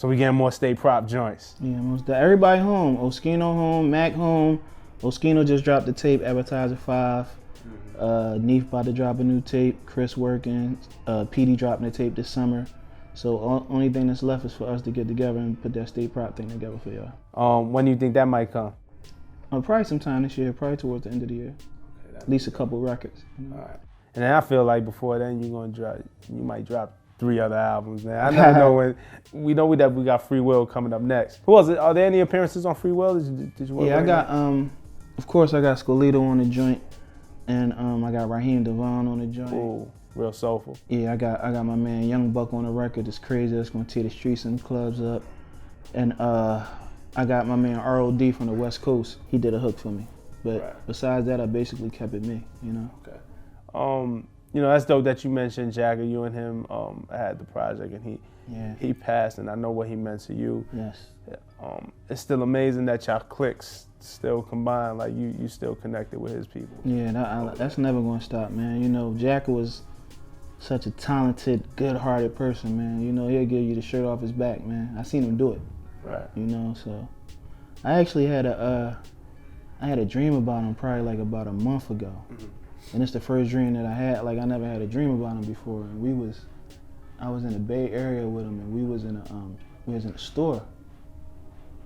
So we getting more state prop joints. Yeah, everybody home. Oskino home, Mac home. Oskino just dropped the tape, Advertiser 5. Neef about to drop a new tape. Chris working. PD dropping the tape this summer. So only thing that's left is for us to get together and put that state prop thing together for y'all. When do you think that might come? Probably sometime this year, probably towards the end of the year. Okay, at least a couple records. You know? All right. And then I feel like before then you might drop 3 other albums, man. I never know when. We know that we got Freeway coming up next. Who else? Are there any appearances on Freeway? Did you work I got of course I got Scholito on the joint, and I got Raheem Devon on the joint. Ooh, real soulful. Yeah, I got my man Young Buck on the record. It's crazy. That's gonna tear the streets and the clubs up. And I got my man ROD from the West Coast. He did a hook for me. But besides that, I basically kept it me, you know. Okay. You know, that's dope that you mentioned Jacka. You and him had the project, and he passed, and I know what he meant to you. Yes. It's still amazing that y'all cliques still combined, like you still connected with his people. Yeah, that's never gonna stop, man. You know, Jacka was such a talented, good-hearted person, man. You know, he'll give you the shirt off his back, man. I seen him do it. Right. You know, so I actually had a dream about him probably like about a month ago. Mm-hmm. And it's the first dream that I had. Like, I never had a dream about him before. And I was in the Bay Area with him, and we was in a store.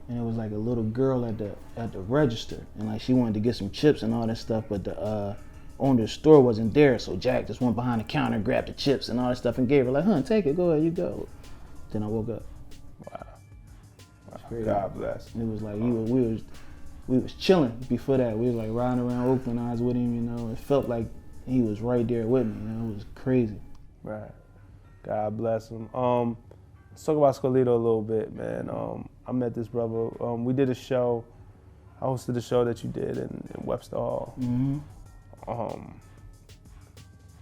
And it was like a little girl at the register, and like she wanted to get some chips and all that stuff, but the owner of the store wasn't there. So Jack just went behind the counter, grabbed the chips and all that stuff, and gave her like, "Huh, take it, go ahead, you go." Then I woke up. Wow. God bless. It was like we was chilling before that. We was like riding around Oakland. I was with him, you know. It felt like he was right there with me. You know, it was crazy. Right. God bless him. Let's talk about Scholito a little bit, man. I met this brother. We did a show. I hosted a show that you did in Webster Hall. Mm-hmm.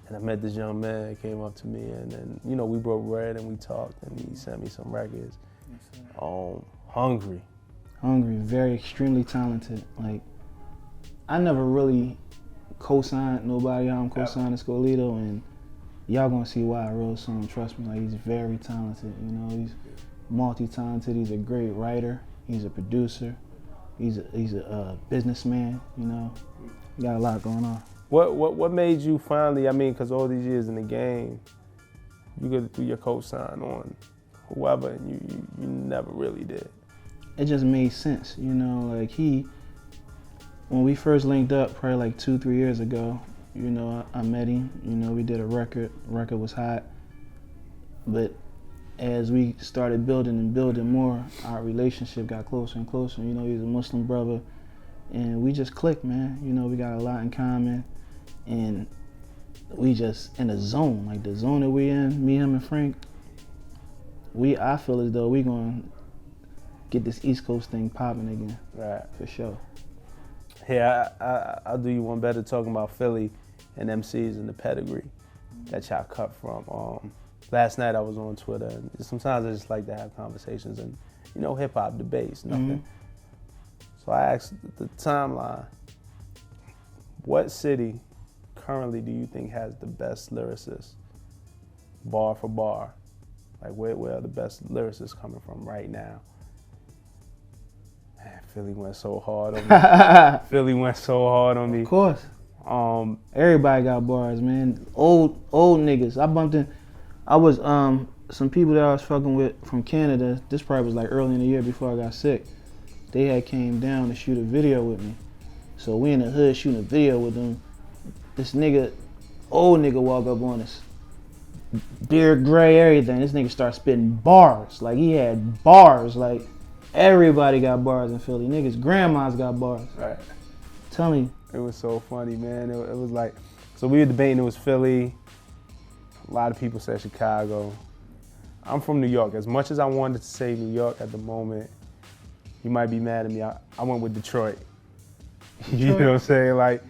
And I met this young man that came up to me, and then, you know, we broke bread and we talked, and he sent me some records. Hungry, very extremely talented. Like, I never really co-signed nobody. I'm co-signing Scholito, and y'all gonna see why I wrote a song. Trust me, like, he's very talented. You know, he's multi-talented. He's a great writer. He's a producer. He's a businessman. You know, he got a lot going on. What made you finally? I mean, because all these years in the game, you go through your co-sign on whoever, and you never really did. It just made sense, you know. Like, when we first linked up, probably like 2-3 years ago, you know, I met him. You know, we did a record. Record was hot, but as we started building and building more, our relationship got closer and closer. You know, he's a Muslim brother, and we just clicked, man. You know, we got a lot in common, and we just in a zone, like the zone that we in, me, him, and Frank. I feel as though we gonna get this East Coast thing popping again. Right. For sure. Yeah, I'll do you one better talking about Philly and MCs and the pedigree that y'all cut from. Last night I was on Twitter, and sometimes I just like to have conversations and, you know, hip hop debates, nothing. Mm-hmm. So I asked the timeline, what city currently do you think has the best lyricists, bar for bar? Like, where are the best lyricists coming from right now? Man, Philly went so hard on me. Philly went so hard on me. Of course. Everybody got bars, man. Old niggas. I was some people that I was fucking with from Canada. This probably was like early in the year before I got sick. They had came down to shoot a video with me. So we in the hood shooting a video with them. This old nigga walk up on us. Beard gray, everything. This nigga start spitting bars. Like, he had bars. Like, everybody got bars in Philly. Niggas, grandmas got bars. Right. Tell me. It was so funny, man. It was like, so we were debating, it was Philly. A lot of people said Chicago. I'm from New York. As much as I wanted to say New York at the moment, you might be mad at me. I went with Detroit. You know what I'm saying? Like,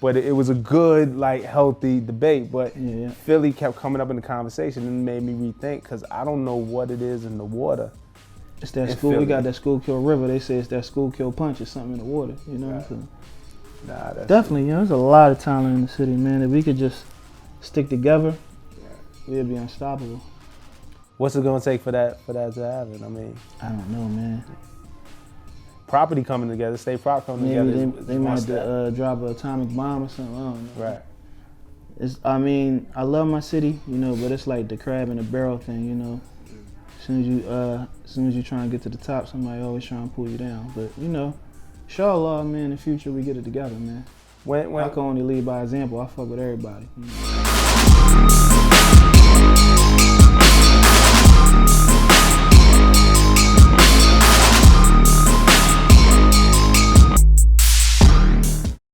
but it was a good, like, healthy debate. But yeah. Philly kept coming up in the conversation and made me rethink, because I don't know what it is in the water. It's that school. We got that Schuylkill River. They say it's that Schuylkill punch or something in the water. You know. Right. So that's definitely. You know, there's a lot of talent in the city, man. If we could just stick together, we'd be unstoppable. What's it gonna take for that to happen? I mean, I don't know, man. property coming together, state prop coming Maybe together. they might drop an atomic bomb or something. I don't know. Right. I mean, I love my city, you know, but it's like the crab in the barrel thing, you know. As soon as you try and get to the top, somebody always trying to pull you down. But you know, inshallah, man, in the future we get it together, man. When I can only lead by example. I fuck with everybody. You know?